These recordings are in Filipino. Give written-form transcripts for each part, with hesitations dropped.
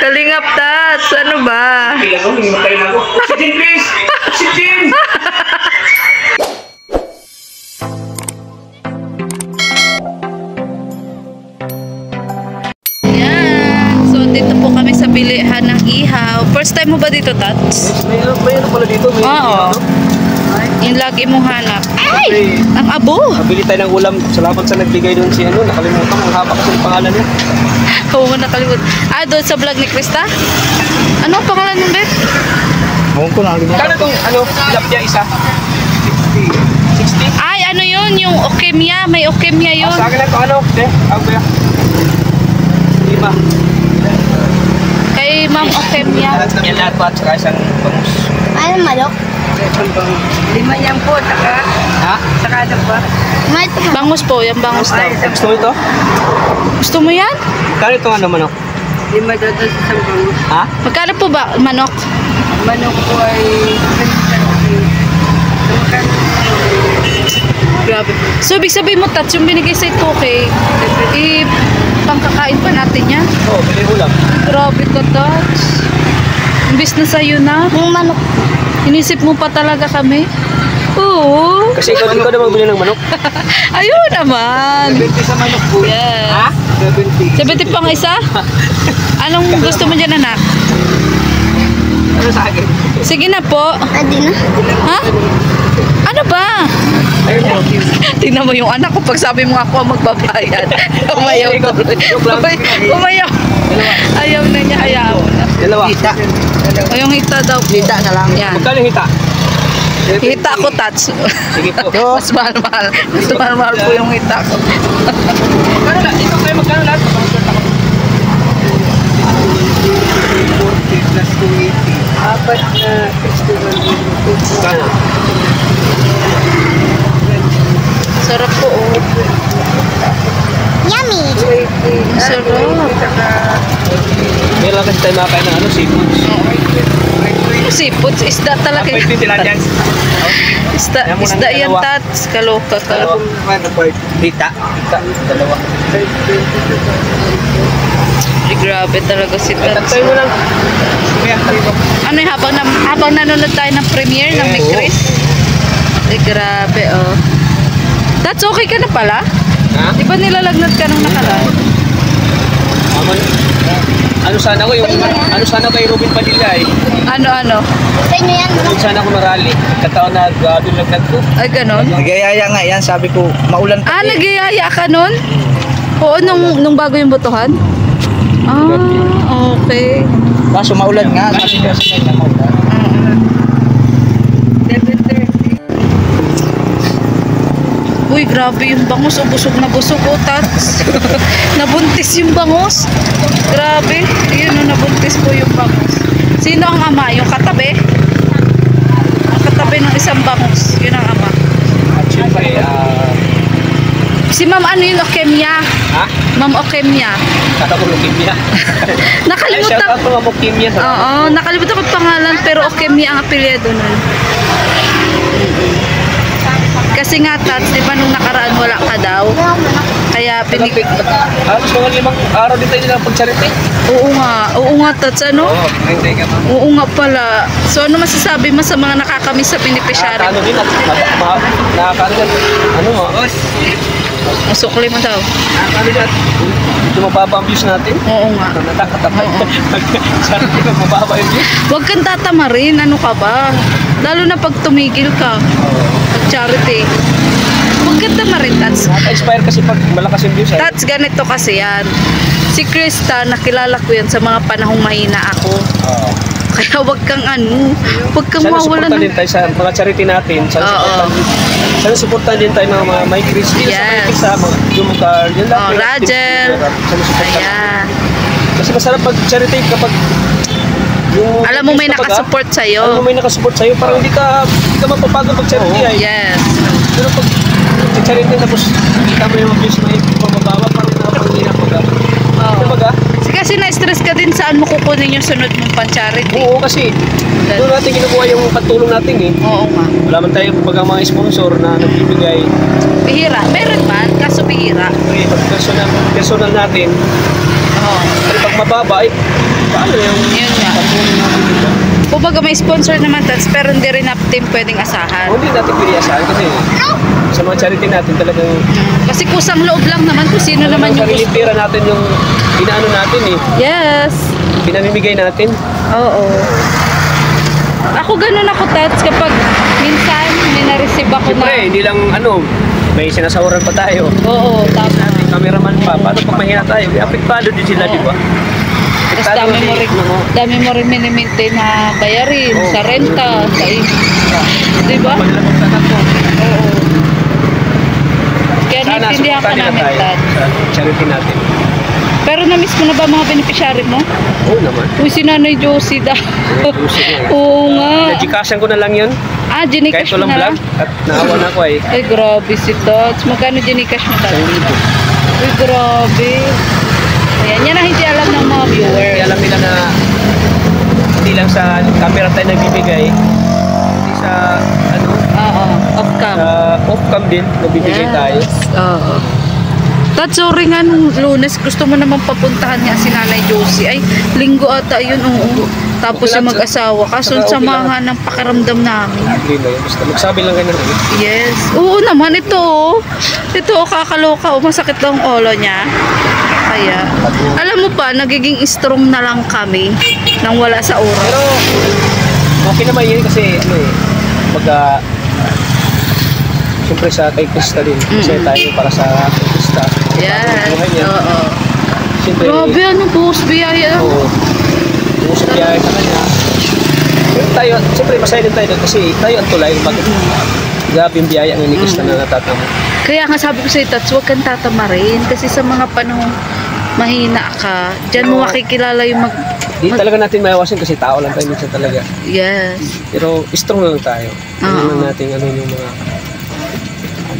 Kalingap Tats, ano ba? Kailan ko, hingimatay na ako. Oxygen, please! Oxygen! Yan. So, dito po kami sa bilihan ng ihaw. First time mo ba dito, Tats? May ano pala dito? May Oo. Yung lagi mong hanap. Ay! Ang abo! Nabili tayo ng ulam. Salamat sa nagbigay doon si ano. Nakalimutan ko. Ang haba kasi ng pangalan niya. Oo, nakalimutan. Ah, doon sa vlog ni Krista? Ano ang pangalan mo, Beth? Huwag ko nakalimutan. Kano itong ano, tilapia isa? 60? Ay, ano yun? Yung okemia. May okemia yun. Sa akin na ito ano? Ako ya. 5. Kay Ma'am Okemia. Yan lahat po at saka isang bangus. Ano malok? 5 yan po, Ha? saka ano ba? May ito ba? Bangus po, yung bangus daw. Gusto mo ito? Gusto mo yan? Kano itong ano manok? 5 daw sa isang bangus. Ha? Magkano po ba, manok? Manok po ay Grabe. So, ibig sabihin mo, Tats, yung binigay sa 2K, pangkakain pa natin yan? Oo, bili ulam. Grabe ka, Tats. Imbis na sa'yo na. Yung manok. Inisip mo pa talaga kami. Oo. Kasi ikaw na magbili ng manok. Ayun naman. 70 sa manok po. Yes. Ha? 70. 70 pang isa? Anong gusto mo dyan, anak? Ano sa akin? Sige na po. Adi na. Ha? Ano ba? Ayun po. Tingnan mo yung anak ko pag sabi mo ako ang magbabayad. Umayaw tuloy. Umayaw. Ayaw na niya, ayaw. Dalawa. Hita. O yung hita daw po. Hita na lang. Yan. Magkano hita? Hita ko, Tats. Sige po. Mas mahal-mahal. Mas mahal-mahal po yung hita ko. Magkano lahat? Ito kayo magkano lahat? 40 plus 280. Apat na festival. Magkano? Sarap po, oh. Yummy! Sarap. Meron lang kasi tayo makakain ng ano, seafoods. Seafood, isda talaga. Ang pwede nila dyan. Isda yan, Tats. Kaloka ka. Hita. Hita. Dalawa. Ay, grabe talaga si Tats. Tantay mo lang. Kaya, Ano yung habang nanonood tayo ng premiere ng Mick Chris? Ay, grabe, oh. Tats, okay ka na pala? Ha? Di ba nilalagnat ka nung nakaraan? Ano sana ko yung ano sana kay Robin Padilla eh. Ano? Sa inyo yan, manok. Kung sana ko marali. Kataon na grabe lagnat ko. Ay, ganon? Nagayaya nga yan, sabi ko, maulan pa. Ah, nagyayaya ka nun? Oo, nung bago yung botohan? Ah, okay. Kaso maulan nga, sabi ko sa kanya maulan. Uy, grabe yung bangus. Busog na busog, oh, Tats. Nabuntis yung bangus. Grabe. Yun, oh, nabuntis po yung bangus. Sino ang ama? Yung katabi? Ang katabi ng isang bangus. Yun ang ama. At syempre, Si Ma'am ano yun? Okemia. ha? Ma'am Okemia. Kata ko leukemia. Ay, Nakalimutan. shout out mga leukemia sa Oo, nakalimutan ko pangalan pero Okemia ang apelyido nun. Kasi nga, Tats, di ba nung nakaraan wala ka daw? Kaya Halos mga 5 araw din tayo nilang pag-charity. Oo nga, Tats, ano? Oo, hindi ka. Oo nga pala. So, ano masasabi mo sa mga nakakamiss sa beneficiary? Ano din at nakakaano din. Ano mo? Masukli mo daw. Nakakaano din at ito mababa ang views natin. Oo nga. Natakatapay. Charity ka mababa yung views. Huwag kang tatamarin. Ano ka ba? Lalo na pag tumigil ka. Pag-charity. Huwag kang tamarin, Tats. Nakaka-inspire kasi pag malakas yung views. Tats, ganito kasi yan. Si Krista, nakilala ko yan sa mga panahong mahina ako. Kaya wag kang huwag kang Sana mawalan supportan din tayo sa mga charity natin. Sana supportan din tayo mga Mike Chris. Sa Mike Chris ha, mga Jumukar. Yun lang. Rajel. Sana supportan. Ayan. Kasi masarap pag charity kapag yung Alam mo may nakasupport sa'yo. Alam mo may nakasupport sa'yo. Parang hindi ka mapapagod pag charity ay. Yes. Pero pag charity tapos kita mo yung views na mababawa, parang nakapanghinap mo ka. Diba? Kasi na-stress ka din saan mo kukunin yung sunod mong pan-charity. Oo, kasi doon natin kinukuha yung pagtulong natin eh. Oo nga. Wala man tayo pag mga sponsor na nagbibigay. Bihira. Meron man, kaso bihira. Okay, pag personal natin, Oo. pero mababa, eh, paano yung Yun nga. pampunin natin dito? Kumbaga may sponsor naman Tats, pero hindi rin natin pwedeng asahan. Hindi natin pwede asahan kasi sa mga charity natin talagang Kasi kusang loob lang naman kung sino naman yung sarili gusto. pera natin yung inaano natin eh. Yes. Pinamimigay natin. Oo. Ako ganun ako, Tats, kapag minsan may na-receive ako Siyempre, na... hindi lang ano, may sinasawaran pa tayo. Oo, tama. Cameraman pa. Paano pag mahina tayo? Apektado din sila, Oo. di ba? Tapos Apektado dami mo rin minimaintain na bayarin Oo. sa renta, sa di ba? Paglalabog sa nato. Oo. Kaya Sana naiintindihan ka supportan nila namin, tayo Tats. sa charity natin. Pero na-miss mo na ba mga beneficiary mo? Oo naman. Uy, si Nanay Josie daw. Puso ko eh. Oo nga. Gcashan ko na lang yun. Ah, Kahit Gcash mo walang na lang? vlog. At naawa na ako eh. Ay, grabe si Tats. Magkano Gcash mo, Tats? 1,000. Uy, grabe. Ayan, yan ang hindi alam ng mga viewers. Kaya alam nila na hindi lang sa camera tayo nagbibigay. Hindi sa ano, Oo, off-cam. sa off-cam din nagbibigay tayo. Oo. Tats, sorry nga nung Lunes, gusto mo naman papuntahan nga si Nanay Josie. Ay, linggo ata yun, oo. Tapos Okay yung lang, mag-asawa. Kaso Saka okay samahan ng pakaramdam namin. Hindi na yun. Basta magsabi lang kayo ng ano. Yes. Oo naman, ito oh. Ito oh, kakaloka oh. Masakit daw ang ulo niya. Kaya, alam mo pa, nagiging strong na lang kami nang wala sa oras. Pero, okay naman yun kasi, ano eh, siyempre sa kay Krista din. Kasi tayo para sa kay Krista. Yes. Buhay niya. Oo. Siyempre, Grabe, ano, boss, biyaya. oo. Usap niya sa kanya. Pero tayo, siyempre masaya din tayo doon kasi tayo ang tulay. Bakit? Grabe yung biyaya ng ni Krista na natatamo. Kaya nga sabi ko sa'yo, Tats, huwag kang tatamarin. Kasi sa mga panahong mahina ka, dyan mo makikilala yung Di talaga natin mayawasin kasi tao lang tayo minsan talaga. Yes. Pero strong lang tayo. Hindi Oo. naman natin ano yung mga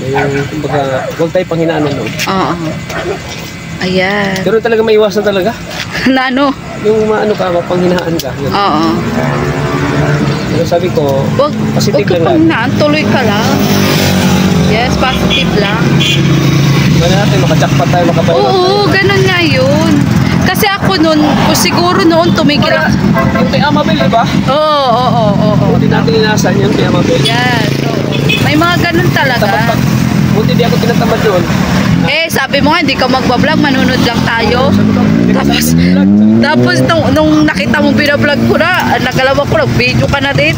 yung kumbaga, huwag tayo panghinaan nun. Oo. Ayan. Pero talaga maiwasan talaga. Na ano? Yung maano ka, mapanghinaan ka. Yun. Oo. Pero sabi ko, Huwag positive ka lang pang lang. naan, tuloy ka lang. Yes, positive lang. Wala natin, makajakpat tayo, makabalik. Oo, ganun nga yun. Kasi ako nun, siguro noon tumigil ako. Yung kay Amabel, di ba? Oo. Hindi natin inasan yung kay Amabel. Yes, oo. May mga ganun talaga. Buti di ako tinatamad doon. Eh, sabi mo nga, hindi ka magbablog, manunod lang tayo. Tapos nung nakita mo binablog ko na, nagalawa ko, nag-video ka na din.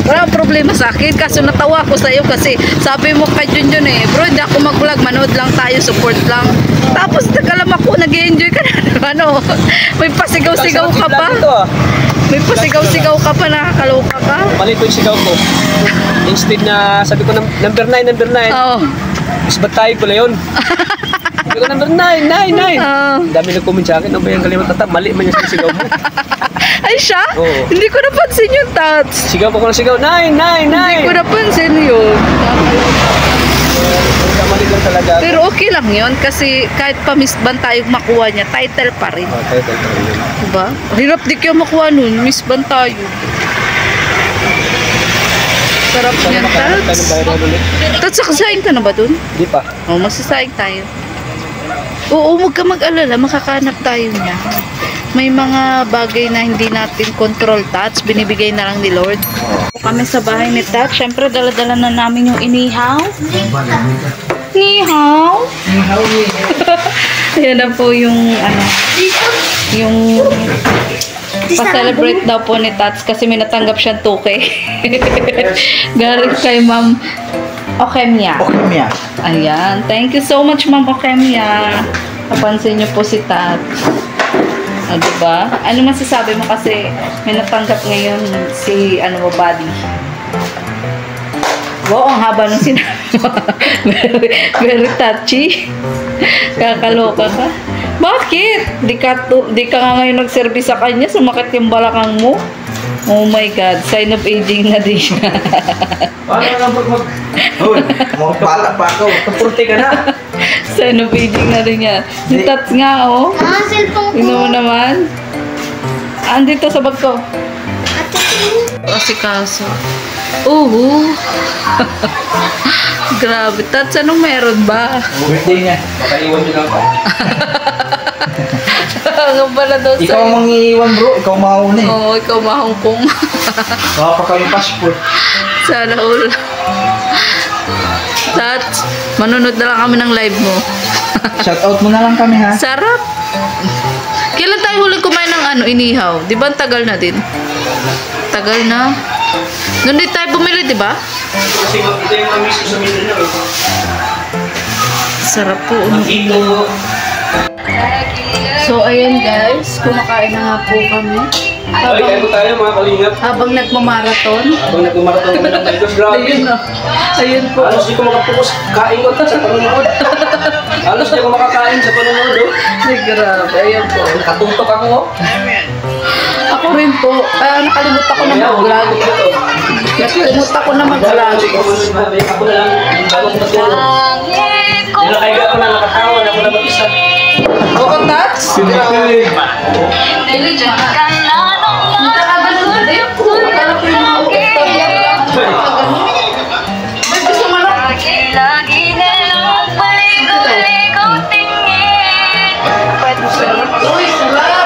Wala problema sa akin, kaso natawa ako sa iyo kasi sabi mo kay Junjun eh, bro, hindi ako mag-vlog, manood lang tayo, support lang. Tapos nagkalam ako, nag-enjoy ka na. Ano, may pasigaw-sigaw ka pa. May pasigaw-sigaw ka pa, nakakaloka ka. Mali ko yung sigaw ko. Instead na, sabi ko, number 9. Oo. Is ba't tayo pala yun? Sabi ko, number 9. Oo. Ang dami nag-comment sa akin, ano ba yung kalimutan? Mali man yung sigaw mo. Ay siya? Oo. Hindi ko napansin yung Tats. Sigaw ko ng sigaw, 9. Hindi ko napansin yun. Mali lang talaga. Pero okay lang yun kasi kahit pa misban tayo makuha niya, title pa rin. Tayo yun. Diba? Hirap di kayo makuha nun, misban tayo. Sarap Sana niyan, makahanap tayo ng Tats. viral ulit. Tats, nakasaing ka na ba dun? Di pa. O, masasaing tayo. Oo, huwag ka mag-alala, makakahanap tayo niya. May mga bagay na hindi natin control, Tats, binibigay na lang ni Lord. Kami sa bahay ni Tats, syempre dala-dala na namin yung inihaw. Nihaw? Yan na po yung ano, yung pa-celebrate daw po ni Tats kasi may natanggap siyang 2K. Galing kay Ma'am Okemia. Okemia. Ayan. Thank you so much, Ma'am Okemia. Napansin niyo po si Tats. O, diba? Ano masasabi mo kasi may natanggap ngayon si, ano mo, Buddy? Wow, ang haba ng sinabi mo. very touchy. Kakaloka ka. Bakit? Di ka nga ngayon nag-service sa kanya, sumakit yung balakang mo. Oh my God, sign of aging na din siya. Paano na lang Uy, mga bata pa ako. Kapurti ka na. Sign of aging na din niya. Si Tats nga, oh. Ah, cellphone ko. Tingnan mo naman. Andito sa bag ko. Kasi kaso. Grabe. Tats, anong meron ba? Birthday niya. Baka iwan nyo lang ako. Hanggang pala daw Ikaw sa'yo. ang mangiiwan bro, ikaw mauna eh. Oo, ikaw mahongkong. Baka pa kami passport. Sana all. Tats, manunod na lang kami ng live mo. Shoutout mo na lang kami ha. Sarap. Kailan tayo huling kumain ng inihaw? Di ba ang tagal na din? Tagal na. Noon di tayo bumili, di ba? Kasi ito yung amis ko sa Mindanao. Sarap po. Ito. So, ayun guys. Kumakain na nga po kami. Ay, kaya po tayo mga kalingap. Habang nagmamarathon. Habang nagmamarathon kami ng Mendoza, grabe. Ayun na. Ayun po. Halos di ko makapokus. Kain ko sa panonood. Halos di ko makakain sa panonood. Ay, grabe. Ayun po. Katuntok ako. Ako rin po. Nakalimutan ko na mag-vlog. Nakalimutan ko na mag-vlog. Ako na lang. Bago ko matulog. Nilakaiga ko na nakatawa na ako na mag-isa. Oo, Tats? Sinipilig. Hindi dyan. Hindi ka ganun. Hindi po. Akala ko yung mga istorya lang. May gusto mo na? Lagi na lang paligo-ligo tingin. Uy, sarap.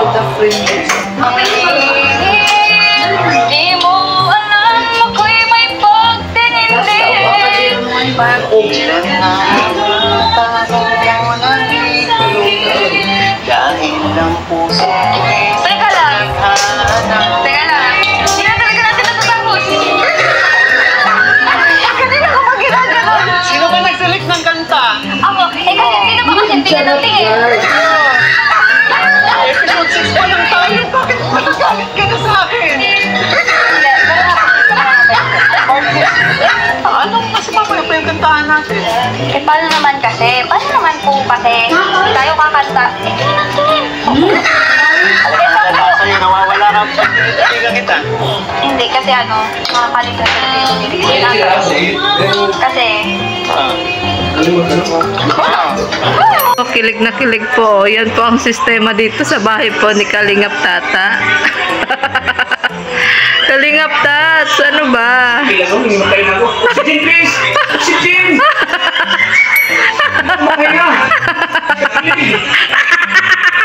The friend. Di mo alam ako'y may pagtinindi. Dahil lang puso ko'y Teka lang. Teka lang. Hindi na talaga natin natatapos. Kanina ko pa ginaganon. Sino ba nag-select ng kanta? Ako. Kasi sino ba kasi tingin ng tingin? Episode 6 pa lang tayo. Bakit magagalit ka na sa akin? Anong mas mamaya pa yung kantahan natin? Eh, paano naman kasi? Paano naman po kasi? Tayo kakanta. Eh, Sa'yo nawawala ka. Hindi ka kita. hindi, kasi makakalimutan ko na yung lyrics natin. Kasi, Kilig na kilig po. Yan po ang sistema dito sa bahay po ni Kalingap Tata. Kalingap Tats, ano ba? Kailan ko, hindi makain ako. Oxygen, please! Oxygen! Makaya!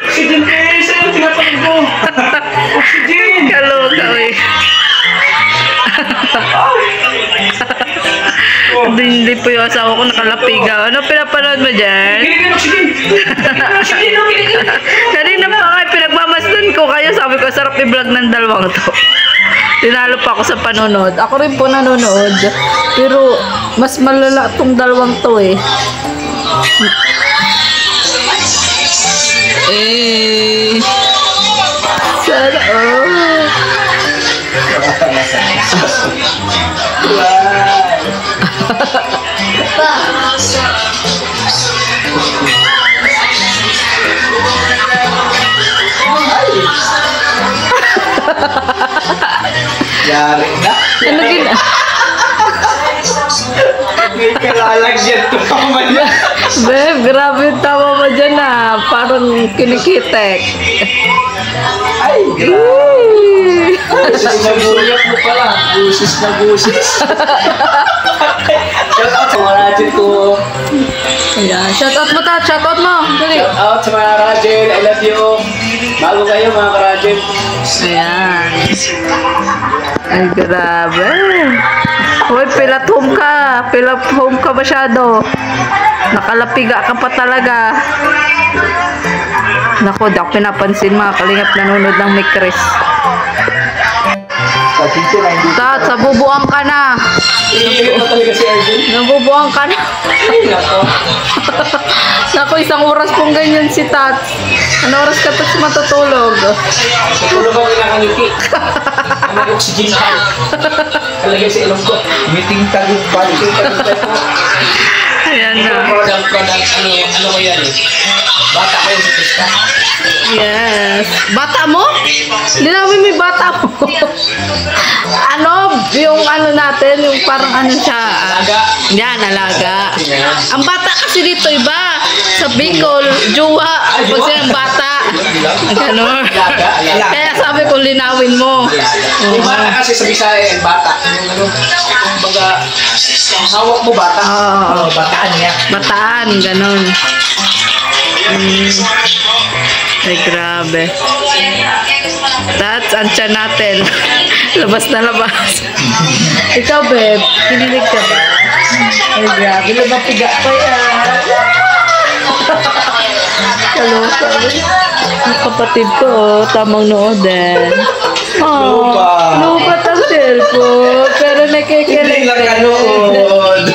Oxygen, please! Ayun, tinatawag ko! Oxygen! Kaloka, eh. Hindi po yung asawa ko nakalapigaw. Ano pinapanood mo dyan? Giligin, oxygen! Oxygen, giligin! Kanina pa kayo pinagmamasdan ko kayo. Sabi ko, sarap i-vlog ng dalawang to. Tinalo pa ako sa panonood. Ako rin po nanonood. Pero, mas malala tong dalawang to eh. Sana all. Yari na. Ano gina? May kalalagyan to pa man yan. Beb, grabe yung tawa mo dyan ah. Parang kinikitek. Ay, Yee! Nagulap mo pala. Gusis na gusis. Shout out sa mga rajin ko. Ayan, shoutout mo ta, shoutout mo. Dali. Shout out sa mga rajin. I love you. Bago kayo mga karajin. Ayan. Ay, grabe. Uy, pilat home ka. Pilat home ka masyado. Nakalapiga ka pa talaga. Naku, di ako pinapansin mga kalingap nanonood ng Mikris. Sa dito na hindi. Tat, sabubuang ka na. Tingin pa talaga si Arjun. Nabubuang ka na. Ay, nako. Naku, isang oras pong ganyan si Tat. Ano oras ka tapos matutulog? Sa tulog ako nakangiti. May oxygen pa. Kalagay sa ilong ko. Meeting tagumpay. Ayan na. Product. Ano ko yan eh. Bata kayo sa pista. Yes. Bata mo? Linawin mo yung bata mo. Ano? Yung ano natin, yung parang ano siya. Alaga. Yan, alaga. Ang bata kasi dito iba. Sa Bicol, jowa. Kasi ang bata. Ganon. Alaga. Kaya sabi ko, linawin mo. Yung bata kasi sa Bisaya, bata. Yung ano, baga, hawak mo bata. Oo. Bataan niya. Bataan, ganon. Ay, grabe. That's ang tiyan natin. Labas na labas. Ikaw, babe, kinilig ka ba? Ay, grabe. Lumapiga pa yan. Kaloka. Ang kapatid ko, oh, tamang nood din. Oh, lupat ang cellphone. Pero nakikilig. Hindi lang kanood.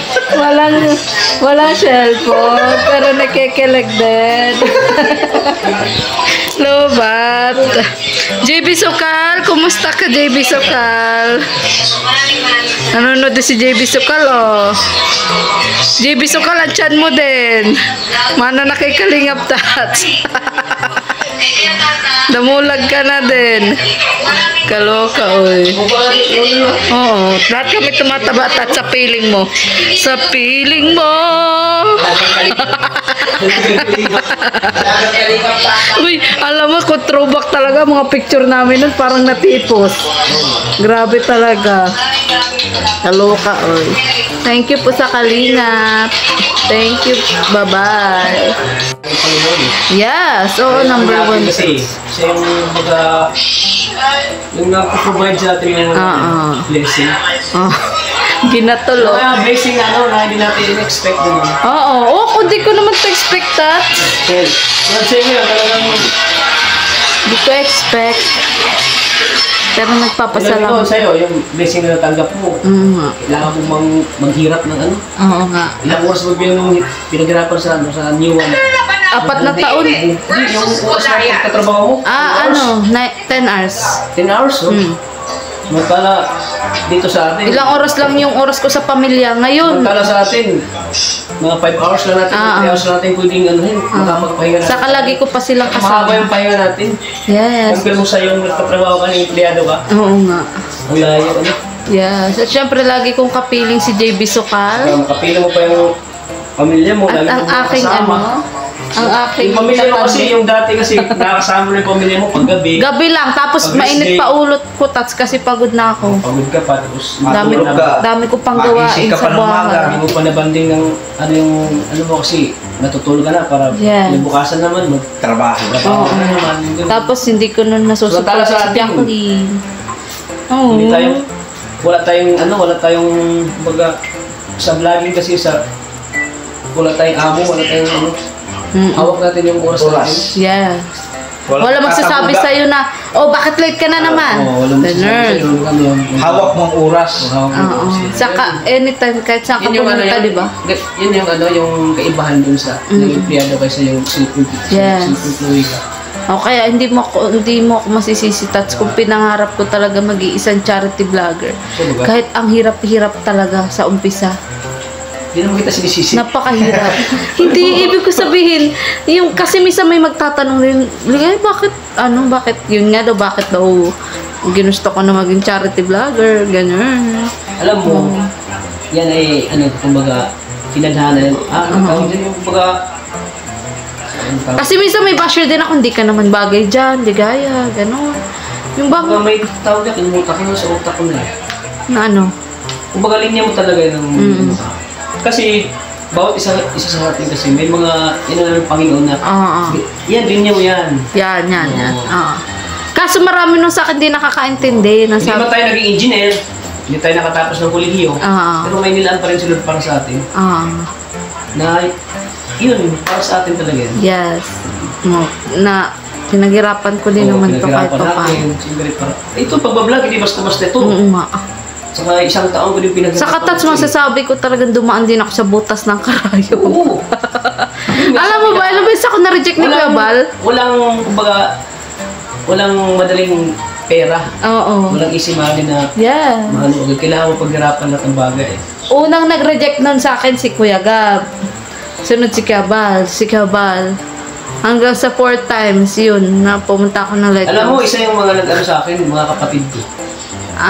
Walang cellphone. Pero nakikilig din. Lubat. JB Sukal, kumusta ka, JB Sukal? Nanonood din si JB Sukal, oh. JB Sukal, ang tiyan mo din. Mana nakikalingap tats. Namulag ka na din. Kaloka, oy. Oo, lahat kami tumataba at sa piling mo. Sa piling mo. Uy, alam mo, kung throwback talaga, mga picture namin nun parang natipos. Grabe talaga. Kaloka, oy. Thank you po sa kalingap. Thank you. Bye-bye. Yes. Oo, number 1. Kasi siya yung yung nagpo-provide sa atin ng blessing. Oh. Ginatulo. Kaya blessing na hindi natin in-expect din. Oo. Oh, kung di ko naman to-expect that. Well, sa'yo yun, talagang Di ko expect. Pero Alam nagpapasalamat. ko sa'yo, yung blessing na natanggap mo, kailangan mo maghirap ng ano. Oo nga. Ilang oras mo yung pinaghirapan sa new one. 4 na taon. Hindi, yung oras na pagkatrabaho mo. 10 hours. 10 hours, oh. Magkala dito sa atin. Ilang oras lang yung oras ko sa pamilya. Ngayon, Magkala sa atin, mga 5 hours lang natin, 3 hours lang natin pwedeng makapagpahinga natin. saka lagi ko pa silang Mahaba kasama. yung pahinga natin. Yes. Compare mo sa yung nagtatrabaho ka ng empleyado ka. Oo nga. Ang layo, ano? Yes. At syempre, lagi kong kapiling si JB Kaya Sukal. makapila mo pa yung pamilya mo. At lagi ang mo aking kasama. ang aking Yung pamilya mo kapatid. kasi, yung dati kasi, nakakasama mo na yung pamilya mo paggabi. Gabi lang, tapos Pag mainit Wednesday. pa ulot ko, tats kasi pagod na ako. Pagod ka pa, tapos Dami, matulog ka. dami ko pang Magising gawain ka sa pa ng umaga. bahay. Hindi mo pa nabanding ng, ano mo kasi, natutulog ka na para Yes. bukasan naman, Trabaho. Oo. ano naman. Tapos hindi ko nun nasusupport Samantala sa si atin, Jacqueline. Oo. Hindi wala tayong, baga, sa vlogging kasi wala tayong amo, wala tayong ano, hawak natin yung oras natin. Yes. Wala magsasabi sa'yo na, oh, bakit late ka na naman? Oo, walang The masasabi nerd. sa'yo, ano, Hawak mong oras. hawak mo Oo. yung oras. Saka, anytime, kahit saan ka Yun yung ano pumunta, yan, di ba? Yun yung yung kaibahan dun sa yung empleyado kaysa yung Yes. self-employee ka. O kaya hindi mo ako masisisi tats kung pinangarap ko talaga mag-iisang charity vlogger. So, diba? Kahit ang hirap-hirap talaga sa umpisa. Hindi naman kita sinisisi. Napakahirap. Hindi, ibig ko sabihin, yung, kasi minsan may magtatanong rin, bakit, yun nga daw, bakit daw ginusto ko na maging charity vlogger, ganun. Alam mo, yan ay, kumbaga, kinadhanan. Tawag din yung kumbaga, Kasi minsan may basher din ako, hindi ka naman bagay dyan, di gaya, ganun. Yung kumbaga bang, may tawag na, kinimuta ko na sa utak ko na eh. na ano, Kumbaga, linya mo talaga ng, kasi, bawat isa sa atin kasi, may mga, ng Panginoon na, yan, linya mo yan. yan. Oo. Oo. Kaso marami nung sa akin di nakakaintindi. Hindi man tayo naging engineer, hindi tayo nakatapos ng kolehiyo, pero may nilaan pa rin sila para sa atin. Na, yun, para sa atin talaga yan. Yes. Na pinaghirapan ko din naman to kahit pa paano. Siyempre, ito, pagbablog, hindi basta-basta ito. Oo nga. Saka isang taon ko din pinaghirapan. Sa katats masasabi ko talagang dumaan din ako sa butas ng karayo. Oo. Alam mo ba, ilang beses ako na-reject ni Kuya Bal? Walang madaling pera. Oo. Walang easy money na Yeah. kailangan mo paghirapan lahat ng bagay. Unang nag-reject nun sa akin si Kuya Gab. Sunod si Kuya Bal. Hanggang sa 4 times yun, na pumunta ako ng light. Alam mo, isa yung mga nag-ano sa akin, mga kapatid ko.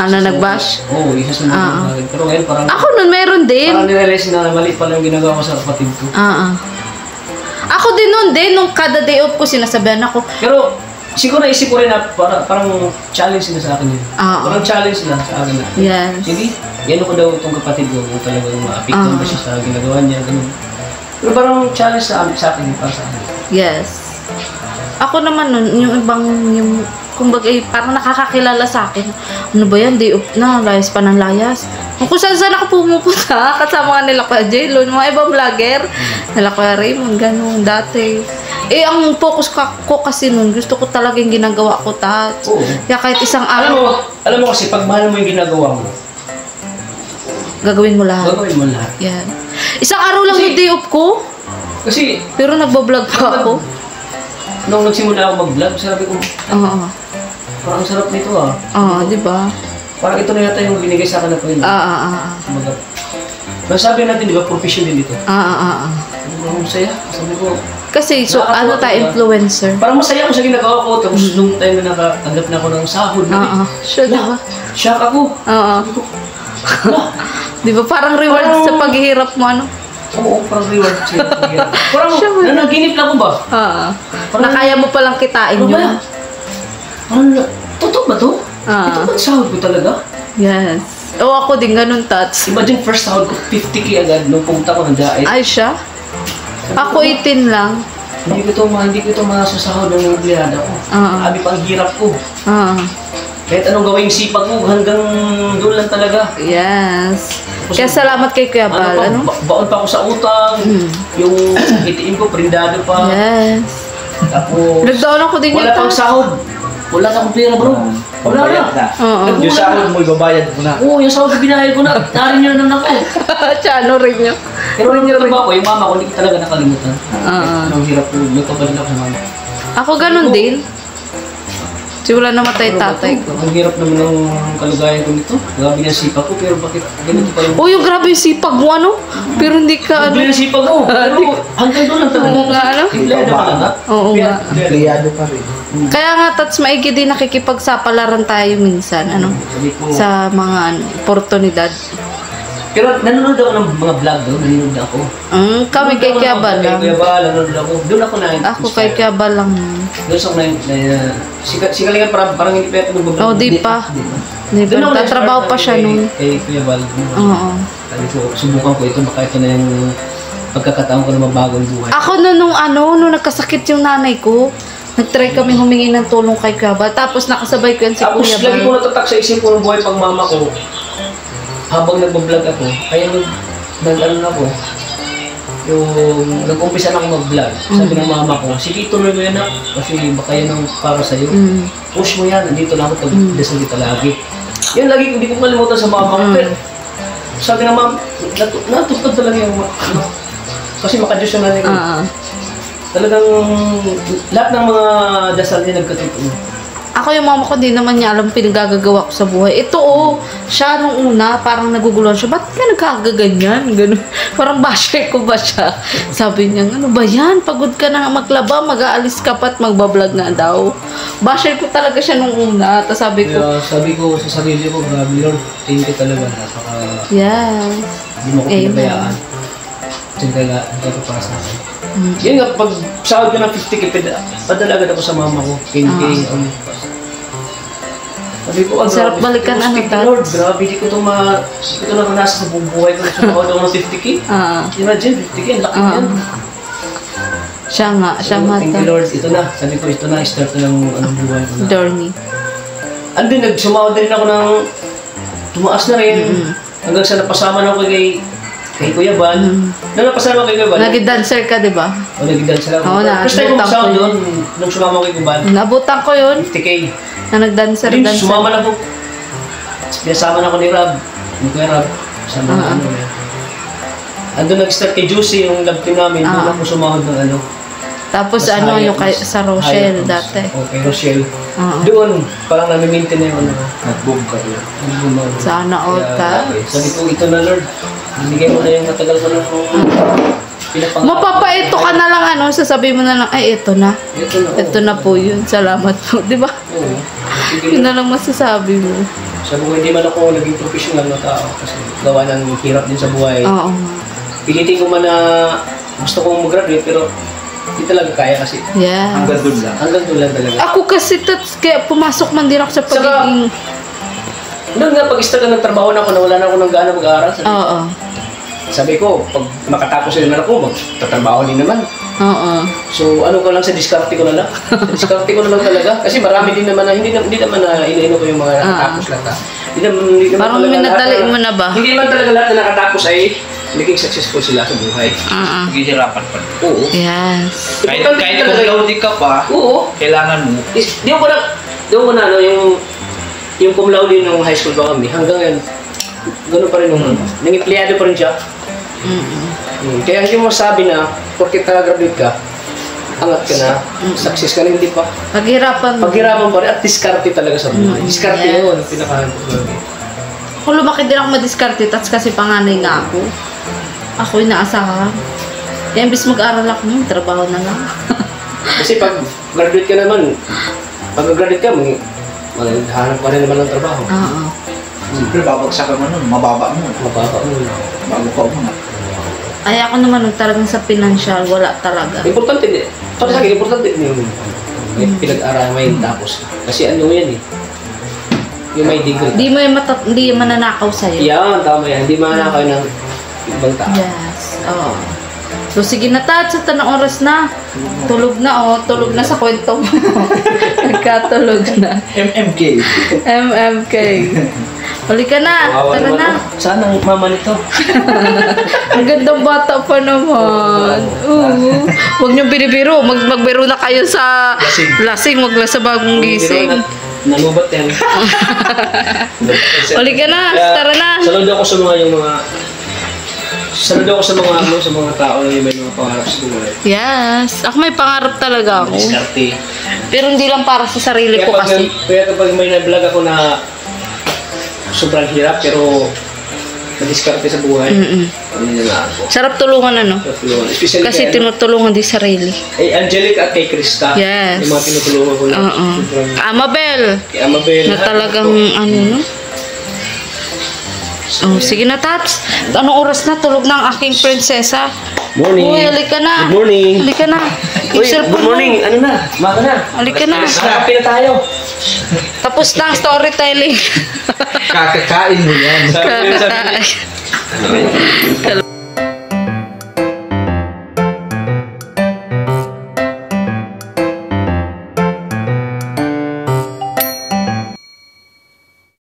Nag-bash? Oo, isa sa mga kapatid. Pero ngayon parang, Ako nun, meron din. parang nirealize na mali pala yung ginagawa ko sa kapatid ko. Ako din nun nung kada day off ko, sinasabihan ako, Pero, siguro naisip ko rin na parang challenge na sa akin yun. Parang challenge na sa akin na. yes. Hindi, yan ko daw itong kapatid ko, kung talagang maapektuhan ba siya sa ginagawa niya, ganun. Pero parang challenge sa akin, para sa akin. Yes. Ako naman nun, yung ibang, yung, kumbaga, parang nakakakilala sa akin. Ano ba yan? Day off na, layas pa ng layas. Kung saan ako pumupunta, kasama nga nila Kuya J-Lo, mga ibang vlogger. Nila Kuya Raymond, ganun, dati. Ang focus ko kasi nun, gusto ko talaga yung ginagawa ko, Tats. Oo. Kaya kahit isang araw, Alam mo kasi, pag mahal mo yung ginagawa mo, gagawin mo lahat. gagawin mo lahat. Yan. Isang araw lang Kasi- yung day off ko, Kasi, pero nagbablog pa ako. nung nagsimula ako mag-vlog, sabi ko, Oo. parang ang sarap nito ah. Oo, di ba? Parang ito na yata yung binigay sa akin na Panginoon. Kumbaga, sabi natin, di ba, profession din ito. Sabi ko, masaya. Sabi ko, Kasi, so, Nakakatuwa, ano tayo, diba? influencer. parang masaya ako sa ginagawa ko. Tapos nung time na nakatanggap na ako ng sahod, Sure, di ba? shock ako. Oo. Sabi ko, "Ala, Di ba? Parang reward Parang- sa paghihirap mo, ano? oo, parang reward siya. Parang Sure. nanaginip na ako ba? Na kaya mo palang kitain Ano ba? yun. Parang, totoo ba to? Ah. Ito ba sahod ko talaga? Yes. O ako din, ganun, Tats. Imagine first sahod ko, 50K agad nung pumunta ko ng diet. Ay, siya? Ako 18 lang. Hindi ko ito masasahod ng empleyada ko. Sabi pa ang hirap ko. Kahit anong gawing sipag mo, hanggang doon lang talaga. Yes. Kaya salamat kay Kuya Bal, ano? Baon pa ako sa utang. Yung ATM ko, prindado pa. Yes. Tapos, Nagdaon ako din wala yun, pang Tats. sahod. Wala na akong pera, bro. Wala na. Oo. Yung sahod mo, ibabayad mo na. Oo, yung sahod ko binayad ko na. Narin nyo na ako. Tsano rin yun. Pero yung trabaho ko, yung mama ko, hindi ko talaga nakalimutan. Ah. Ang hirap ko, nagkabalin ako sa mama. Ako ganun din. Kasi wala namatay tatay ko. Ang hirap naman ng kalagayan ko nito. Grabe ng sipag ko, pero bakit ganito pa yung... Oh, yung grabe yung sipag mo, ano? Pero hindi ka, ano? Grabe yung sipag ko. Pero hanggang doon lang talaga. Oo nga, ano? Empleyado pa lang, ha? Oo nga. Empleyado pa rin. Kaya nga, Tats, maigi din nakikipagsapalaran tayo minsan, ano? Sabi ko, Sa mga, ano, oportunidad. pero nanonood ako ng mga vlog doon, nanonood ako. Kami kay Kuya Bal lang. Kay Kuya Bal, nanonood ako. Doon ako na. Ako kay Kuya Bal lang. Doon ako si Kalinga parang hindi pa ako nagbablog. Oh, di pa. Di Doon ba? ako Tatrabaho nag-start pa siya kay- nun. Kay Kuya Bal. Oo. Sabi ko, subukan ko ito, baka ito na yung pagkakataon ko na mabago ang buhay. Ako nung nagkasakit yung nanay ko, nag-try kami humingi ng tulong kay Kuya Bal. Tapos nakasabay ko yan si Tapos Kuya lagi ko Bal. natatak sa isip ko ng buhay pag mama ko. Habang nagbablog ako, kaya nag-ano na ako, yung nag-umpisa na ako mag-vlog. Sabi ng mama ko, sige tuloy mo yan na, kasi baka yan ang para sa'yo. Push mo yan, nandito lang ako, pag-dasal kita lagi. Yan lagi, hindi ko kalimutan sa mama ko. Pero, sabi ng mama, natupad talaga yung ano, kasi makadiyos yung nanay ko. Talagang lahat ng mga dasal niya nagkatotoo. Ako yung mama ko, di naman niya alam pinagagagawa ko sa buhay. Ito siya nung una, parang naguguluhan siya, ba't ka nagkagaganyan? Ganun. Parang basher ko ba siya? Sabi niya, ano ba yan? Pagod ka na maglaba, mag-aalis ka pa at magbablog nga daw. Basher ko talaga siya nung una. Tapos sabi ko, Kaya sabi ko sa sarili ko, grabe Lord, thank you talaga. Napaka, yes. hindi mo ko Amen. pinabayaan. Kasi kaya, ito para sa akin. Yun nga, pag sahod ko ng 50K, padala agad ako sa mama ko. 10K. Sabi ko, Sarap balikan, ano, thank you, Lord, grabe, di ko ito naranasan sa buong buhay ko. Sumahod ako ng 50K. Imagine, 50K, ang laki yan. Siya nga, Thank you, Lord, ito na. Sabi ko, ito na, start na ng anong buhay ko na. Journey. Andun, nagsumahod din ako ng tumaas na rin. Hanggang sa napasama na ako kay Kuya Bal. Nung napasama ko kay Kuya Bal. Nag-dancer ka, di ba? O, nag-dance lang. Oo, First time ko naabutan masama ko doon, nung sumama ko kay Kuya Bal. Nabutan ko yun. 50K. Na nag-dancer. Din, sumama na ako. Pinasama na ako ni Rob. Ni Kuya Rob. Sama na ano yan. Andun nag-start kay Juicy, yung love team namin. Doon ako sumahod ng ano. Tapos Mas ano, higher, yung kay, mas sa Rochelle higher, dati. O, kay Rochelle. Oo. Doon, parang nami-maintain na yung ano. Nag-boom ka rin. Sana all ka. Sabi ko, ito na Lord. Binigay mo na yung matagal ko ng pinapang... Mapapaito ka na lang, ano, sasabihin mo na lang, ay, ito na. Ito na. Ito na po yun. Salamat po. Di ba? Oo. Sige Yun na. na lang masasabi mo. Sabi ko, hindi man ako naging professional na tao. Kasi gawa ng hirap din sa buhay. Oo nga. Pilitin ko man na gusto kong mag-graduate, pero hindi talaga kaya kasi. Yeah. Hanggang doon lang. Hanggang doon lang talaga. Ako kasi, Tats, kaya pumasok man din ako sa pagiging... Noon nga, pag-start na nagtrabaho na ako, nawala na ako ng gana mag-aaral. Sabi, Oo. sabi ko, pag makatapos na naman ako, magtatrabaho din naman. Oo. So, ano ko lang sa diskarte ko na lang. Diskarte ko na lang talaga. Kasi marami din naman na, hindi naman na inaino ko yung mga nakatapos lahat. Hindi naman Parang talaga minadali lahat na- mo na ba? Hindi naman talaga lahat na nakatapos ay naging successful sila sa buhay. Naghihirapan pa. Oo. Yes. Kahit Importante kung talaga laude ka pa, Oo. kailangan mo. Di ko na ano, yung cum laude nung high school ba kami, hanggang yan, gano'n pa rin nung nang empleyado pa rin siya. Kaya hindi mo sabi na, porkit graduate ka, angat ka na, success ka na, hindi pa. Paghirapan mo. Paghirapan pa rin at diskarte talaga sa buhay. Diskarte yes. yun, pinaka-importante. Kung lumaki din ako madiskarte, tats kasi panganay nga ako. Ako yung naasahan. Kaya imbis mag-aral ako, trabaho na lang. Kasi pag graduate ka naman, pag graduate ka, maghanap ka rin naman ng trabaho. Oo. Siyempre, babagsak ka mo nun, mababa mo. Mababa mo. Bago ka mo. Ay ako naman talagang sa financial, wala talaga. Importante din. Para sa akin, importante din yung pinag-aralan mo yung tapos. Kasi ano yan eh. Yung may degree. Hindi mananakaw sa'yo. Yan, tama yan. Hindi mananakaw ng ibang tao. Yes. Oo. So sige na Tats, sa tanong oras na. Tulog na tulog na sa kwento mo. Nagkatulog na. MMK. MMK. Huli ka na, tara na. Saan ang mama nito? Ang gandang bata pa naman. Oo. Huwag niyo binibiro. Magbiro na kayo sa lasing. Huwag lang sa bagong gising. Nalubat yan. Huli ka na, tara na. Saludo ako sa mga tao na may mga pangarap sa buhay. Yes. Ako may pangarap talaga ako. Diskarte. Pero hindi lang para sa sarili ko kasi. Kaya kapag may na-vlog ako na sobrang hirap pero madiskarte sa buhay, hindi na ako. Sarap tulungan ano. Especially Kasi kay, tinutulungan din sarili. kay Angelic at kay Krista. Yes. Yung mga tinutulungan ko na. Oo. Sobrang, Amabel. kay Amabel. Na talagang ano no? Oh, sige na Tats. Anong oras na? Tulog na ang aking prinsesa. Morning. Uy, halika na. Good morning. Halika na. Uy, good morning. Ano na? Maga na. Halika na. Happy na tayo. Tapos na ang storytelling. Kakakain mo yan. Kakakain.